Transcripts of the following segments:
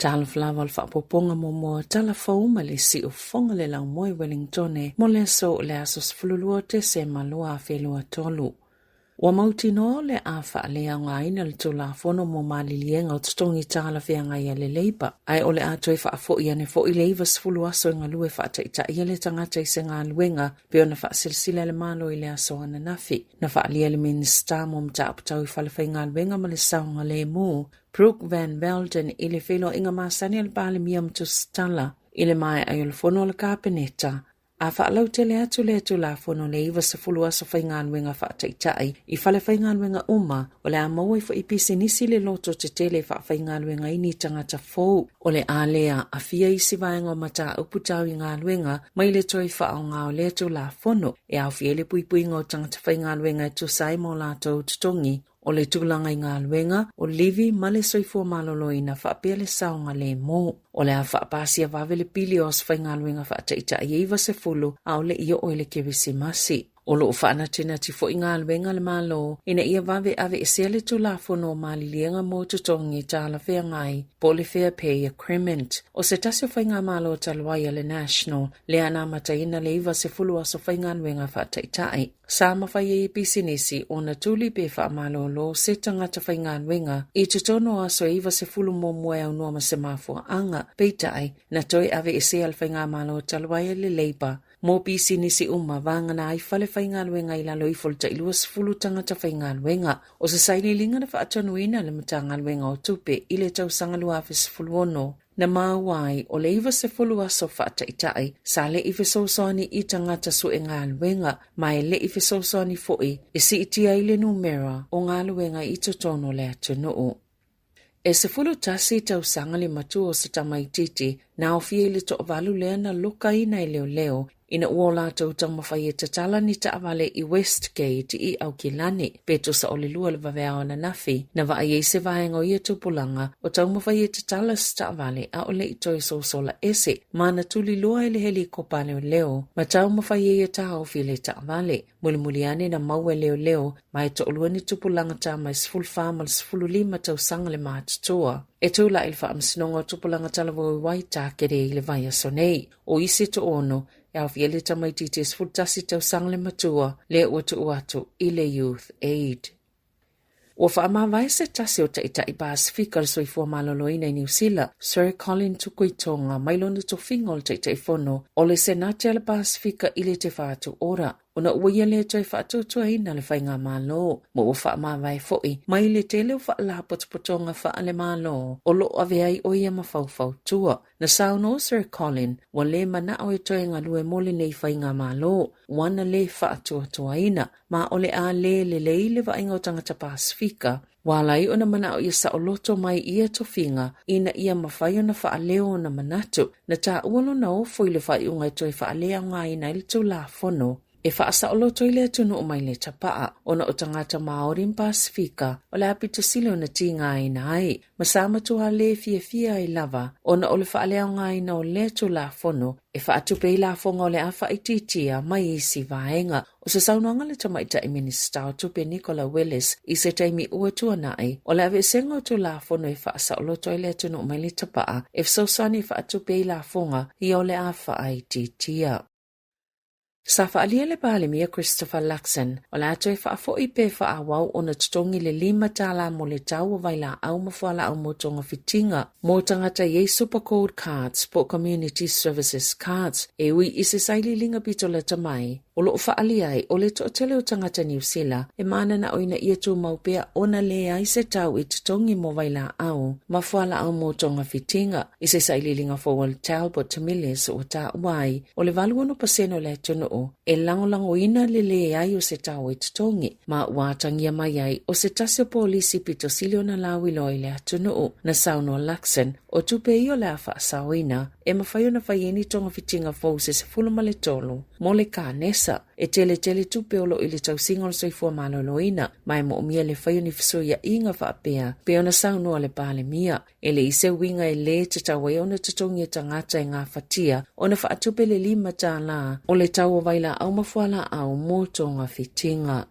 Tala Fou whaapoponga mo Tala Fou ma le si o fonga le lau moi Wellingtone mo le so le asos fululua te se malua a whelua tolu. Wa mauti no le a wha le a ngaina le tula fono mo malilienga o tutongi Tala Whianga ia le leipa. Ai ole a toi wha fo ia ne fo i leiva sfulu aso inga lue wha taita ia le tangata i se ngā luenga pe ona wha silsila le malo i le aso ana nafi. Na wha lia le minista mo mta aptau i whalawhai ngā luenga ma le saunga le mu. Brooke Van Velden i le whelo inga maasani al pāle miam tu stala i le mai ai o le fono le kāpeneta. A whaalau te le atu la fono le iwa sa fulua sa whainganuenga whaataitai i whale whainganuenga uma o le a maui wha ipisi nisi le loto te tele wha whainganuenga ini tangata fōu o le a lea a fia isi vaenga o mata uputau i ngā luenga mai le toi wha o ngā o le atu la fono e au fia le pui ngā tangata whainganuenga tu sai mo la tau tutongi o le tūlanga i ngā luenga o livi ma le soifua maloloina whaapea le saunga le mō. O le a whaapasia wawele pili o sfai ngā luenga whaataita i eiva se fulu a o le ia o le kewisi masi. O lo whaana tena ti fo i ngā luenga le malo ina ia wawe ave e sea le tulafono o malilienga mō tutongi Tala Whiangai po le fair pay agreement. O se tasio whai ngā malo taluaia le national le ana mataina le iwa se fulu aso whai ngā luenga whaataitai. Sama whai e pisinisi o na tuli pe wha malo lo se tangata whai ngā luenga i tutono aso iwa se fulu mō mua au nuama se mafua anga peitai na toi ave e sea le whai ngā malo taluaia le leipa. Mō pisi nisi uma vangana ai whale whaingaluenga i lalo i folta i luas fulu tangata whaingaluenga. O sa saini linga na whaatanuina le matangaluenga o tupe i le tau sangalua fes fulu ono. Na mawai o le iwa se fulu aso whaataitai sa le i fesosoni i tangata su e ngā luenga mai le i fesosoni foi e si itia i le numera o ngā luenga i totono le atunuu. E se fulu tasi tau sanga le matu o se tamaititi na ofie le to valu lea na luka ina i leo ina uola tau tau mawhai e tatala ni taawale i Westgate i Aukilani peto sa ole lua le vavea o na nafi na va ai se vaenga i tupulanga o tau mawhai e tatala sa taawale a ole i toi sola ese mana tuli lua ele helikopa leo ma tau mawhai e tau file taawale mulimuliane na maue leo mai to olua ni tupulanga ta mai sful famal sfulu lima tau sanga le mātutua. E tūla ilfa amsinonga tupulanga talawo i waita kere i le vaya sonei o isi to ono e au fiele tamaititi sfultasi tau sangle matua le uatu uatu i le Youth Aid. O whaamawai se tasi o taita i Pasifika le soifua maloloina i New Zealand, Sir Colin Tukuitonga mailona to fingol taita i fono o le senate ala Pasifika i le te whaatu ora. Ona uia le toi whaatutua ina le whainga malo. Mo o whaamawai foi, mai le tele o whaala potopotonga wha ale malo o lo ave ai o ia mawhauwhau tua. Na sauno Sir Colin, wa le mana o e toi ngalue mole nei whainga malo, wana le whaatuatua ina, ma ole a le le vainga o tangata Pasifika. Walai ona mana o ia sa o loto mai ia tofinga, ina ia mawhai ona whaaleo na manatu, na ta ualo na o foi le whai unga toi whaalea ngā ina ili tu la fono. E whaasa o loto i le atunu o mai le tapaa, ona o tangata Maori Pasifika, o le apito sile o na ti ngā ina ai, masama tuha le fia i lava, ona o le whaalea ngā ina o le tu la fono, e whaatupe i la fonga o le awha i titia mai isi vaenga. O se saunoanga le tamaita i minista o tupe Nicola Willis i se taimi ua tuanai, o le ave senga o tu la fono e whaasa o loto i le atunu o mai le tapaa, e whausani whaatupe i la fonga i o le awha i titia. Sa whaalia le pālemia Christopher Luxon, o le atoe whaafoi pe whaawau o na tutongi le 5 tala mo le tau o vaila au mawhala au motonga fitinga, mo tangata ye Supercode Cards po Community Services Cards, e ui isi saili linga pito le tamai. O lo whaalia ai o le tootele o tangata New Zealand, e mana na oina ia tu maupea ona le ai se tau i tutongi mo vaila au, mawhala au motonga fitinga, isi saili linga Forward Talbot Tamilis o ta uai, o le 20% le tunu e langolango ina le ai o se tau i tutongi, ma uatangia mai ai o se tasio polisi pito silio na lawi loi le atunu na sauno Luxon, o tupe i o le awha sauina, e mawhaio na whaieni tonga fitinga fau se fuluma le tolu, mo le kānesa, e tele tupe olo i le tau singol soifua maloloina, mai mo umia le whaio ni fisoia inga whaapea, pe ona sauno le pālemia, e le ise winga e le te tau e ona tutongi e tangata e ngā whatia, ona whaatupe le 5 tala, o le tau o vaila au mafuala au motonga fitinga.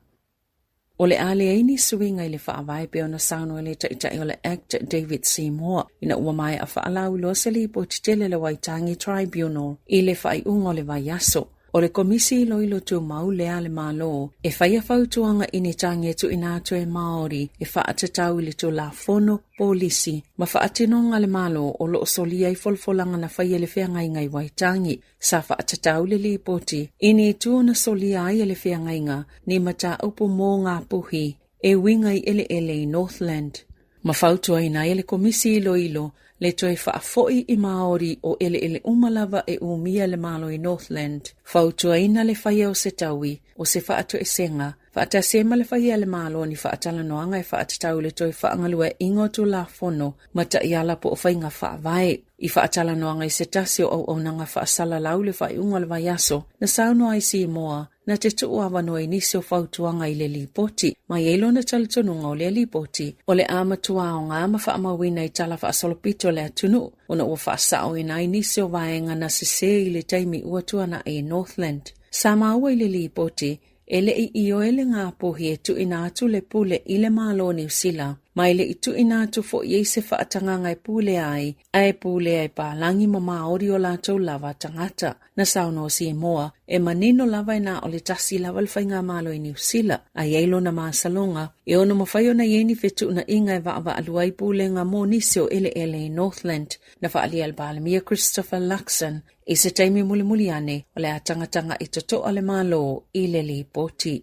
O le ale aini suinga i le whaawai pe ona Sāmoa le taitai o le Act David Sāmoa ina ua mai a whaalau loa se li po titele le Waitangi Tribunal i le whaiunga o le vaiaso. O le komisi loilo tu mau lea le malo e whaia whautuanga ini tangi tu ina atu e Māori e whaatatau le tu la fono polisi ma whaatinonga le malo o lo solia i folfolanga na whaia le whiangainga i Waitangi sa whaatatau le lipoti ini tu na solia ai le whiangainga ni mata upu mō ngā puhi e winga i ele i Northland. Ma whautua ina le komisi loilo le toi whaafoi i Māori o ele umalava e umia le malo i Northland. Whautua ina le whaia o se taui, o se whaatu e senga, whaata sema le whaia le malo ni whaatala noanga e whaatatau le toi whaangalua ingo tu la fono, mata i ala po o whainga whaavae. I whaatala noanga i se tasi o nanga whaasala lau le whaiunga le vaiaso, na Sāmoa i Sāmoa, na te tuu awano e nisi o whautuanga i le lipoti, mai eilo na talitonunga o le lipoti, o le amatua o ngā ama whaamawina i tala whaasolopito le atunu, o na ua whaasao i nai nisi o vaenga na sese i le taimi uatuana e Northland. Sāmoa i le lipoti, ele i o ele ngā pohi e tu ina atu le pule i le malo New Zealand, mai le i tu ina atu fo i se whaatanganga e pule ai pālangi ma Māori o lātou lava tangata. Na Sāmoa Sāmoa e manino lava ina o le tasi lava le whainga malo i New Zealand, a eilo na māsalonga, e ono mawhaio na ieni fetu na inga e wa aluai pule ngā mō nisi o ele i Northland, na whaalia al Balamia Christopher Luxon, i se taimi muli ane o le atangatanga i toto ale malo i le lipoti.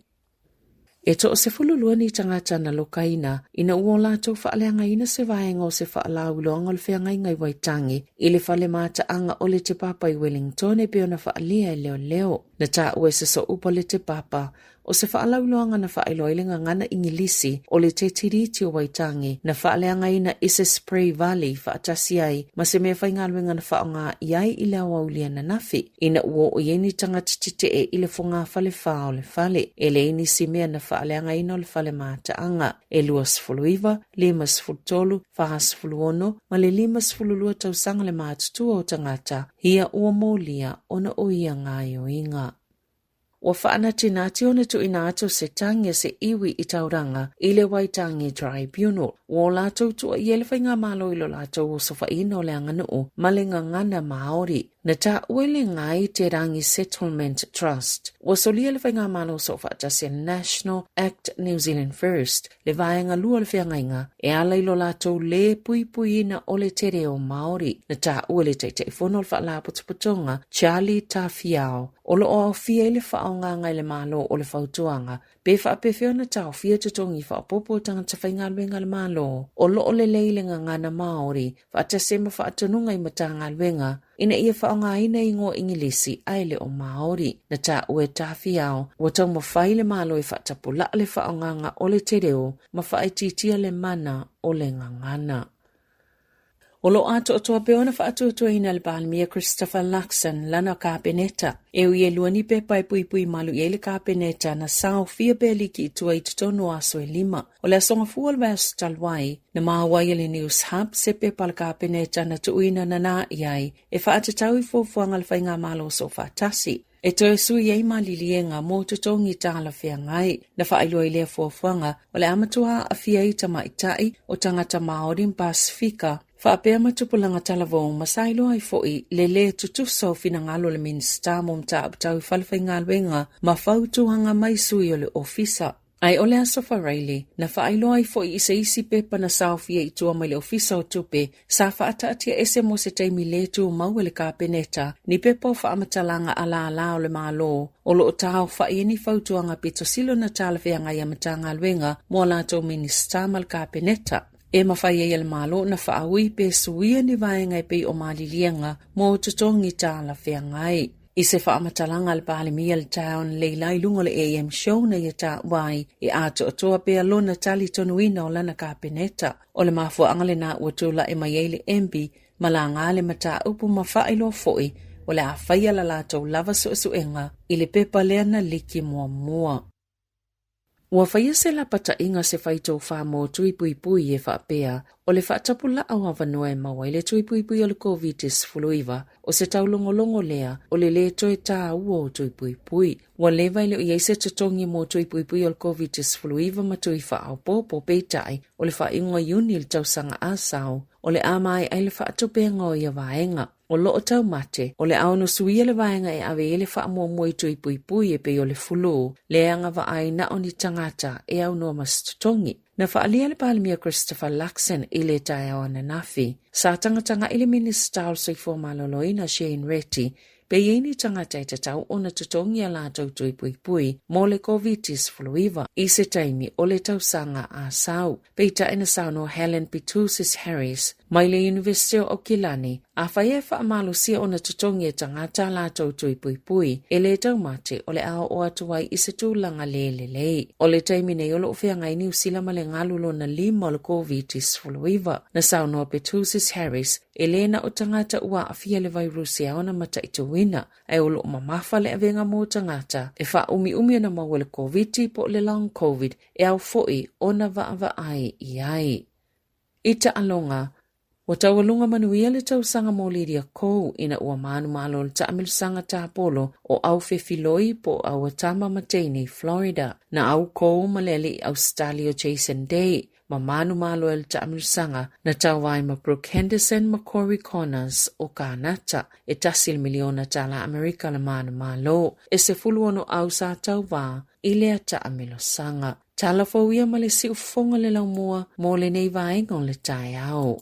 E to se fululua ni tangata na lokaina, ina ua lātou whaaleanga ina se vaenga o se whaalau loanga le whiangainga i Waitangi, i le whale mata anga o le te papa i Wellington e peona whaalea i leo. Na tā ue se so upa le te papa, o se whaalau loanga na whaeloilenga ngana ingilisi o le te tiriti o Waitangi, na whaaleanga ina i se Spray Valley whaatasi ai, ma se mea whaingalwenga na whaonga iai i lea waulia na nafi, ina ua o ieni tangata tite e i le whonga whale whao le whale, e le ini si mea na whaaleanga ina o le whale mata anga, e luas fuluiva, limas fultolu, whahas fuluono, ma le limas fululua tausanga le mātutua o tangata, hia ua mōlia ona o ia ngāi o inga. Wa whaana tinati ona tu ina atu se tangia se iwi i tauranga i le Waitangi Tribunal. Wa lātou tua i ele whainga malo ilo lātou o sofa ino le anganuu malenga ngana Māori. Na tā uele ngai te rangi Settlement Trust. Wa solia le whainga malo sofa atase National Act New Zealand First. Le vaenga lua le whiangainga e ala ilo lātou le pui ina o le tere o Māori. Na tā uele te whono le whaala putuputonga Charlie Tafiao. O lo o fia i le whaonga le malo o le whautuanga. Pe whaapewheo na tau fia tutongi whaapopo tangata whaingalwenga le malo. O lo o le leilenga ngana Māori. Whaatase whaatanunga i matangalwenga. Ina ia whaonga ina ingo ingilisi aile o Māori. Na tā ue Tafiao. Watau mawhai le malo e whaatapula le whaonga o le tereo. Ma whaititia le mana o le ngangana. O lo ato o toa peona whaatuatua ina le Balamia Christopher Luxon lana kāpeneta. E ui luani pepa e pui malu i ele kāpeneta na sao fia beliki i tua i tutono aso e 5. O le asonga fua le vēsu talwai na maawai le News Hub se pepa le kāpeneta na tuuina na nā iai e whaatatau i fuafuanga le whainga malo so whaatasi. E toi sui ei malilienga mō tutongi Tala Fou na whaeloa i lea fuafuanga o le amatua a fia i tamaitai o tangata Māori Pasifika. Whaapea matupulanga Tala Fou masailo ai foi le tutuso finangalo le minsta mom ta abtau whalwhaingalwenga ma whautuanga mai sui o le ofisa. Ai ole aso whareili na whaeilo ai foi i se isi pepa na saofia i tua mai le ofisa o tupe sa whaataatia ese mo se teimi le tu mau le kāpeneta ni pepa o whaamatalanga ala o le malo o lo o tau whaeni whautuanga pito silo na Tala Fou ia matangalwenga mo lato minsta mal kāpeneta. E mawhai e malo na whaaui pe suia ni vaenga pe o malilienga mo tutongi Tala Fou. I se whaamatalanga al Balamia le town leilai lungo le AM show na ia tā wai e ato o toa pe alona tali tonuina o lana kāpeneta. O le mafua angale na uatula e mai eile embi malanga le mata upu mawhailo foi o le awhaia la lato lava suenga i le pepa lea na liki mua. Ua whaia se la pata inga se whaito wha mo tui pui pui e whaapea, o le whaatapula awa vanua e maua i le tui pui pui o le COVID-19 o se taulongolongo lea o le le toe tā ua o tui pui pui. Ua lewa ile o iaise tatongi mo tui pui pui o le COVID-19 ma tui wha po peitai o le wha ingoa iuni le tausanga asau, o le amai ai le whaatopea ngoi a vaenga. O loo tau mate, o le aono suia le vaenga e awe ele wha mua moi tui pui pui e pe o le fulu, le anga va ai na o ni tangata e au noa mastutongi. Na whaalia le palimia Christopher Luxon i le tae au ananafi. Sa tangatanga ili minister o seifo maloloina Shane Reti, pe ieni tangata i tatau o na tutongi a la tau tui pui pui, mo le COVID-19 i se taimi o le tausanga a sau. Pe ita ina sauno Helen Pitusis Harris, mai le University o Kilani, a whaia wha amalu sia o na tutongi e tangata la tau tui pui pui, e le tau mate o le ao o atuai i se tūlanga le. O le taimi nei o lo fea ngai niu sila ma le ngalulo na lima o le COVID-19, na sauno Pitusis Harris, e le na o tangata ua a fia le vairusi a ona mata i tuwina, e o lo mamafa le avenga mo tangata, e wha umi na maua le COVID po le long COVID, e au foi ona va ai i ai. Ita alonga, wa tawalunga manuia le tausanga mauliria kou ina ua manu malo le taamilusanga tāpolo o au fefiloi po au atama mateni Florida, na au kou maleli Australia Jason Day, ma manu malo le taamilusanga na tawai ma Brooke Henderson ma Corey Connors o Kanata, e tasil miliona tala Amerika le manu malo, e se fuluono au sa tauwa i lea taamilusanga. Tala Fou ia ma le siufonga le laumua mo le nei vaenga o le tae au.